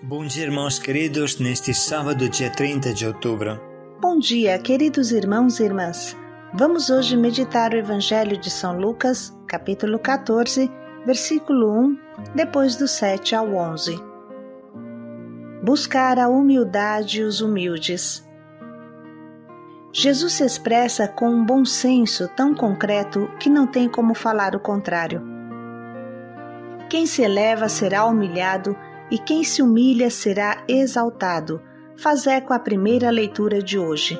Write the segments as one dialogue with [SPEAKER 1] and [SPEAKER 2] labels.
[SPEAKER 1] Bom dia, irmãos queridos, neste sábado, dia 30 de outubro.
[SPEAKER 2] Bom dia, queridos irmãos e irmãs. Vamos hoje meditar o Evangelho de São Lucas, capítulo 14, versículo 1, depois do 7 ao 11. Buscar a humildade e os humildes. Jesus se expressa com um bom senso tão concreto que não tem como falar o contrário. Quem se eleva será humilhado e quem se humilha será exaltado. Faz eco à primeira leitura de hoje.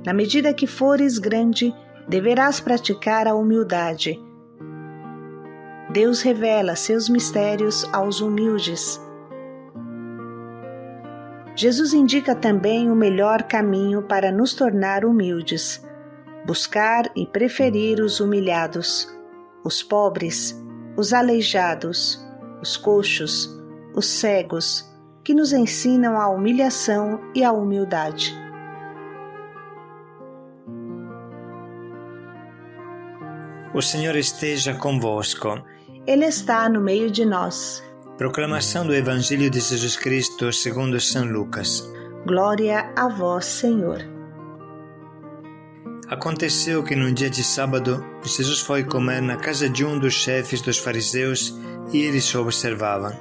[SPEAKER 2] Na medida que fores grande, deverás praticar a humildade. Deus revela seus mistérios aos humildes. Jesus indica também o melhor caminho para nos tornar humildes: buscar e preferir os humilhados, os pobres, os aleijados, os coxos, os cegos, que nos ensinam a humilhação e a humildade.
[SPEAKER 1] O Senhor esteja convosco.
[SPEAKER 2] Ele está no meio de nós.
[SPEAKER 1] Proclamação do Evangelho de Jesus Cristo segundo São Lucas.
[SPEAKER 2] Glória a vós, Senhor.
[SPEAKER 1] Aconteceu que num dia de sábado, Jesus foi comer na casa de um dos chefes dos fariseus e eles o observavam.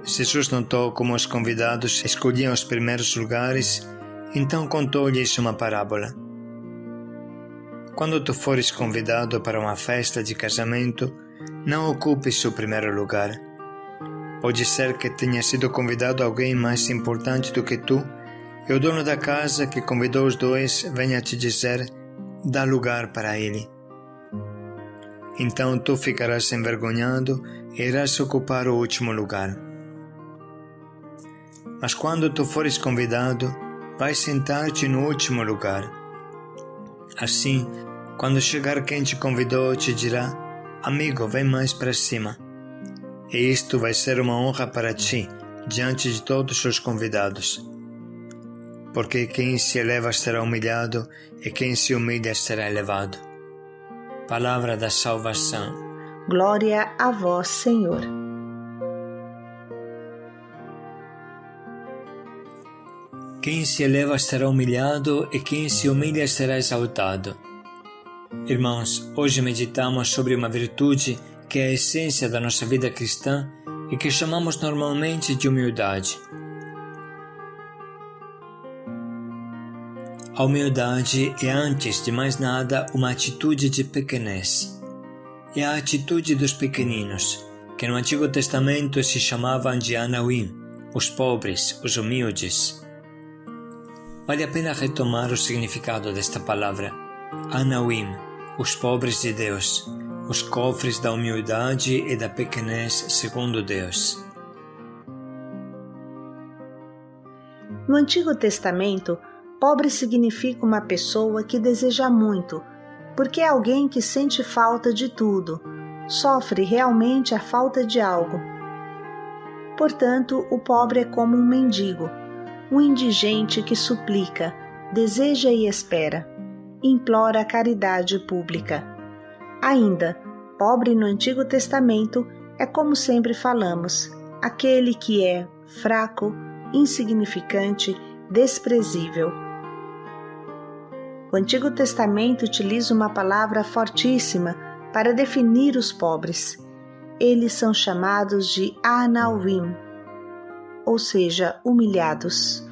[SPEAKER 1] Jesus notou como os convidados escolhiam os primeiros lugares, então contou-lhes uma parábola. Quando tu fores convidado para uma festa de casamento, não ocupes o primeiro lugar. Pode ser que tenha sido convidado alguém mais importante do que tu, e o dono da casa que convidou os dois venha te dizer: dá lugar para ele. Então tu ficarás envergonhado e irás ocupar o último lugar. Mas quando tu fores convidado, vai sentar-te no último lugar. Assim, quando chegar quem te convidou, te dirá: amigo, vem mais para cima. E isto vai ser uma honra para ti, diante de todos os convidados. Porque quem se eleva será humilhado, e quem se humilha será elevado. Palavra da salvação.
[SPEAKER 2] Glória a vós, Senhor.
[SPEAKER 1] Quem se eleva será humilhado, e quem se humilha será exaltado. Irmãos, hoje meditamos sobre uma virtude que é a essência da nossa vida cristã e que chamamos normalmente de humildade. A humildade é, antes de mais nada, uma atitude de pequenez. É a atitude dos pequeninos, que no Antigo Testamento se chamavam de Anawim, os pobres, os humildes. Vale a pena retomar o significado desta palavra. Anawim, os pobres de Deus, os cofres da humildade e da pequenez segundo Deus.
[SPEAKER 2] No Antigo Testamento, pobre significa uma pessoa que deseja muito, porque é alguém que sente falta de tudo, sofre realmente a falta de algo. Portanto, o pobre é como um mendigo, um indigente que suplica, deseja e espera, implora a caridade pública. Ainda, pobre no Antigo Testamento é, como sempre falamos, aquele que é fraco, insignificante, desprezível. O Antigo Testamento utiliza uma palavra fortíssima para definir os pobres. Eles são chamados de Anawim, ou seja, humilhados.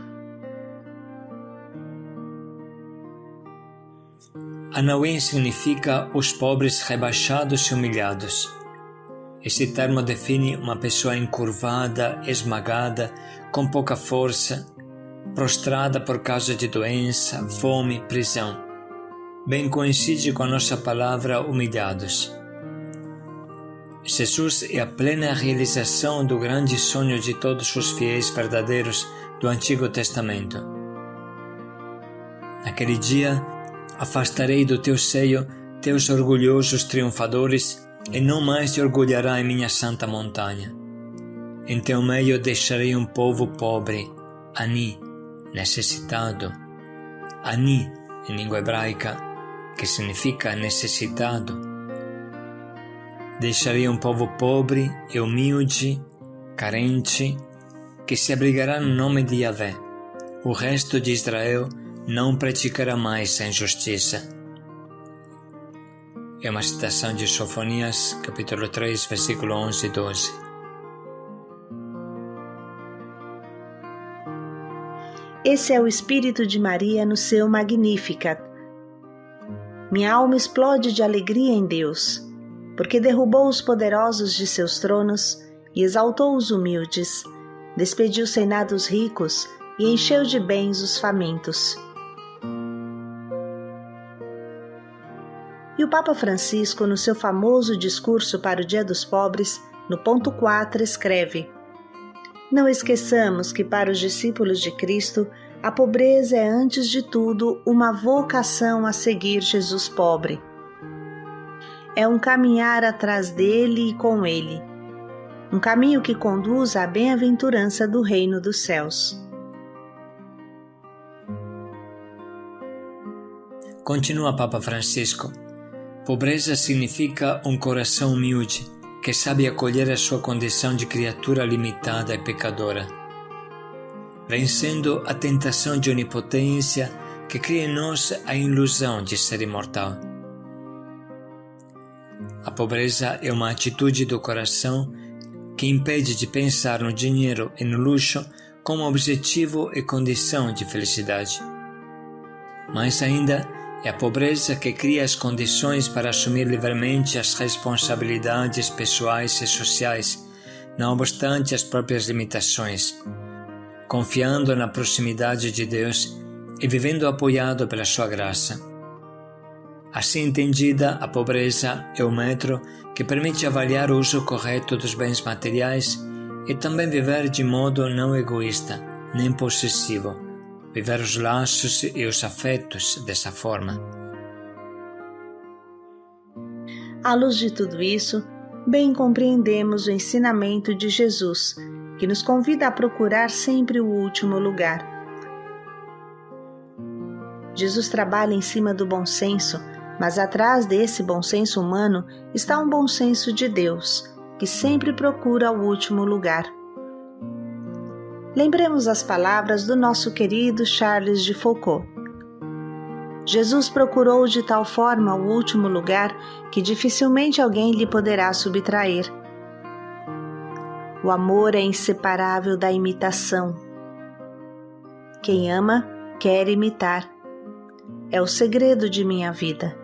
[SPEAKER 1] Anawim significa os pobres rebaixados e humilhados. Esse termo define uma pessoa encurvada, esmagada, com pouca força, prostrada por causa de doença, fome, prisão. Bem coincide com a nossa palavra humilhados. Jesus é a plena realização do grande sonho de todos os fiéis verdadeiros do Antigo Testamento. Naquele dia, afastarei do teu seio teus orgulhosos triunfadores e não mais te orgulhará em minha santa montanha. Em teu meio deixarei um povo pobre, ani, necessitado. Ani, em língua hebraica, que significa necessitado. Deixarei um povo pobre e humilde, carente, que se abrigará no nome de Yahvé. O resto de Israel não praticará mais a injustiça. É uma citação de Sofonias, capítulo 3, versículo 11 e 12.
[SPEAKER 2] Esse é o espírito de Maria no seu Magnificat. Minha alma explode de alegria em Deus, porque derrubou os poderosos de seus tronos e exaltou os humildes, despediu sem nada os ricos e encheu de bens os famintos. E o Papa Francisco, no seu famoso discurso para o Dia dos Pobres, no ponto 4, escreve: Não esqueçamos que para os discípulos de Cristo, a pobreza é antes de tudo uma vocação a seguir Jesus pobre. É um caminhar atrás dele e com ele, um caminho que conduz à bem-aventurança do reino dos céus.
[SPEAKER 1] Continua Papa Francisco. Pobreza significa um coração humilde, que sabe acolher a sua condição de criatura limitada e pecadora, vencendo a tentação de onipotência que cria em nós a ilusão de ser imortal. A pobreza é uma atitude do coração que impede de pensar no dinheiro e no luxo como objetivo e condição de felicidade. Mais ainda, é a pobreza que cria as condições para assumir livremente as responsabilidades pessoais e sociais, não obstante as próprias limitações, confiando na proximidade de Deus e vivendo apoiado pela sua graça. Assim entendida, a pobreza é o metro que permite avaliar o uso correto dos bens materiais e também viver de modo não egoísta, nem possessivo, viver os laços e os afetos dessa forma.
[SPEAKER 2] À luz de tudo isso, bem compreendemos o ensinamento de Jesus, que nos convida a procurar sempre o último lugar. Jesus trabalha em cima do bom senso, mas atrás desse bom senso humano está um bom senso de Deus, que sempre procura o último lugar. Lembremos as palavras do nosso querido Charles de Foucault. Jesus procurou de tal forma o último lugar que dificilmente alguém lhe poderá subtrair. O amor é inseparável da imitação. Quem ama, quer imitar. É o segredo de minha vida.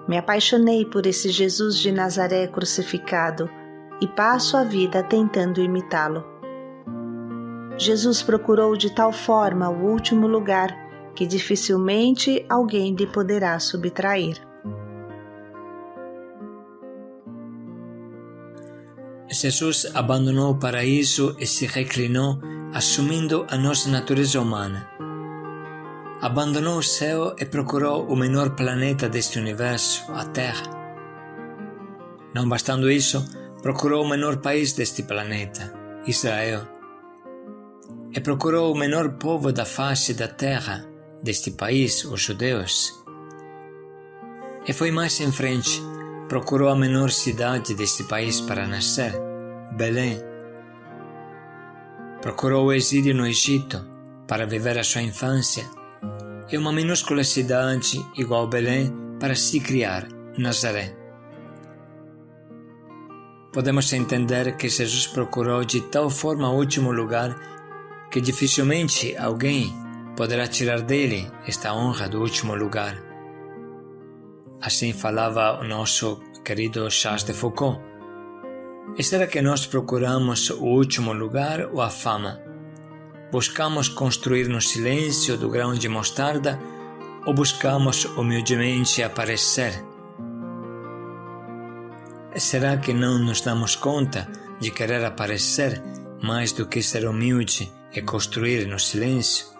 [SPEAKER 2] Me apaixonei por esse Jesus de Nazaré crucificado e passo a vida tentando imitá-lo. Jesus procurou de tal forma o último lugar que dificilmente alguém lhe poderá subtrair.
[SPEAKER 1] Jesus abandonou o paraíso e se reclinou, assumindo a nossa natureza humana. Abandonou o céu e procurou o menor planeta deste universo, a Terra. Não bastando isso, procurou o menor país deste planeta, Israel. E procurou o menor povo da face da terra deste país, os judeus. E foi mais em frente, procurou a menor cidade deste país para nascer, Belém. Procurou o exílio no Egito para viver a sua infância e uma minúscula cidade igual a Belém para se criar, Nazaré. Podemos entender que Jesus procurou de tal forma o último lugar que dificilmente alguém poderá tirar dele esta honra do último lugar. Assim falava o nosso querido Charles de Foucault. E será que nós procuramos o último lugar ou a fama? Buscamos construir no silêncio do grão de mostarda ou buscamos humildemente aparecer? Será que não nos damos conta de querer aparecer mais do que ser humilde e construir no silêncio?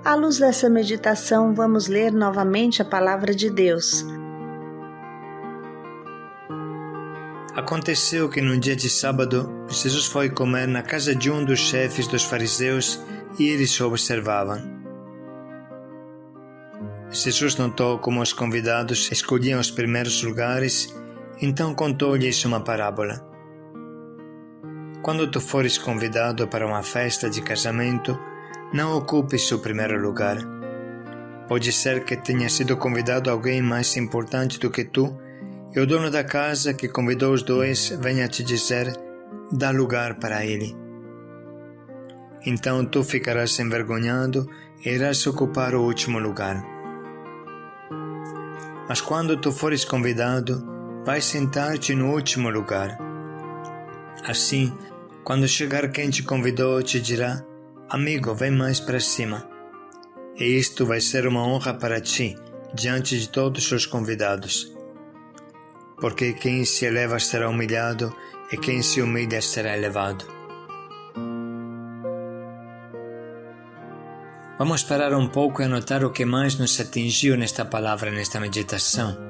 [SPEAKER 2] À luz dessa meditação, vamos ler novamente a Palavra de Deus.
[SPEAKER 1] Aconteceu que num dia de sábado, Jesus foi comer na casa de um dos chefes dos fariseus e eles o observavam. Jesus notou como os convidados escolhiam os primeiros lugares, então contou-lhes uma parábola. Quando tu fores convidado para uma festa de casamento, não ocupes o primeiro lugar. Pode ser que tenha sido convidado alguém mais importante do que tu, e o dono da casa que convidou os dois venha te dizer: dá lugar para ele. Então tu ficarás envergonhado e irás ocupar o último lugar. Mas quando tu fores convidado, vai sentar-te no último lugar. Assim, quando chegar quem te convidou, te dirá: amigo, vem mais para cima. E isto vai ser uma honra para ti, diante de todos os convidados. Porque quem se eleva será humilhado, e quem se humilha será elevado. Vamos parar um pouco e anotar o que mais nos atingiu nesta palavra, nesta meditação.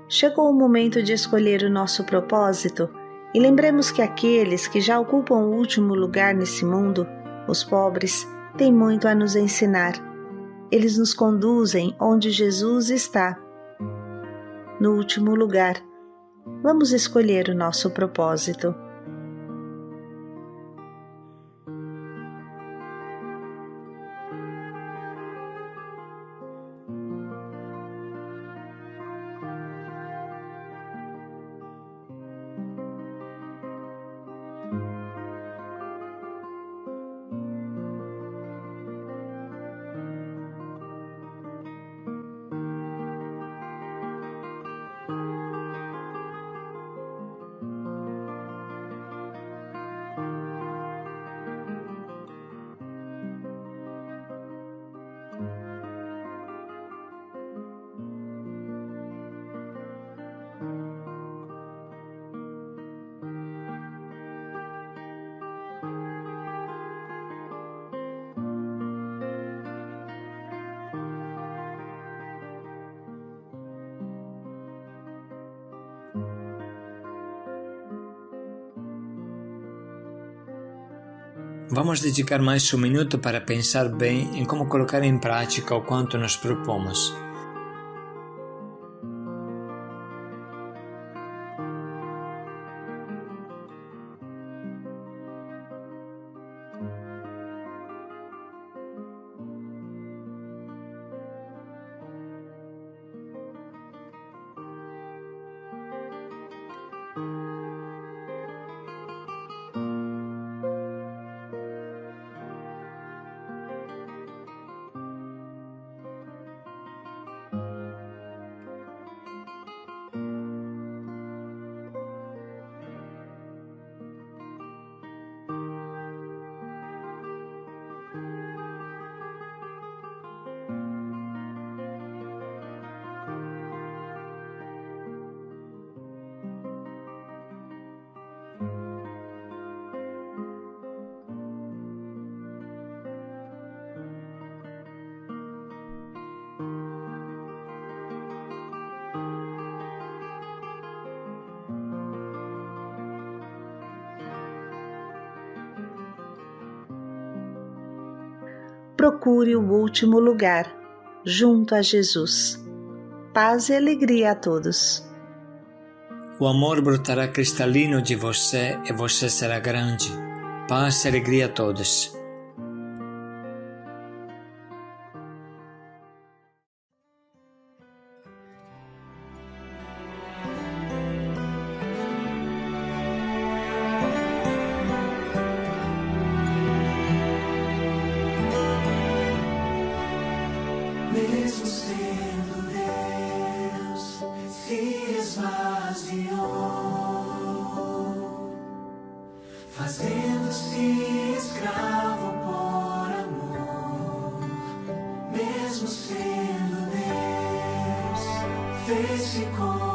[SPEAKER 2] Chegou o momento de escolher o nosso propósito e lembremos que aqueles que já ocupam o último lugar nesse mundo, os pobres, têm muito a nos ensinar. Eles nos conduzem onde Jesus está, no último lugar. Vamos escolher o nosso propósito.
[SPEAKER 1] Vamos dedicar mais um minuto para pensar bem em como colocar em prática o quanto nos propomos.
[SPEAKER 2] procure o último lugar, junto a Jesus. Paz e alegria a todos.
[SPEAKER 1] O amor brotará cristalino de você e você será grande. Paz e alegria a todos.
[SPEAKER 3] Mesmo sendo Deus, se esvaziou, fazendo-se escravo por amor. Mesmo sendo Deus, fez-se com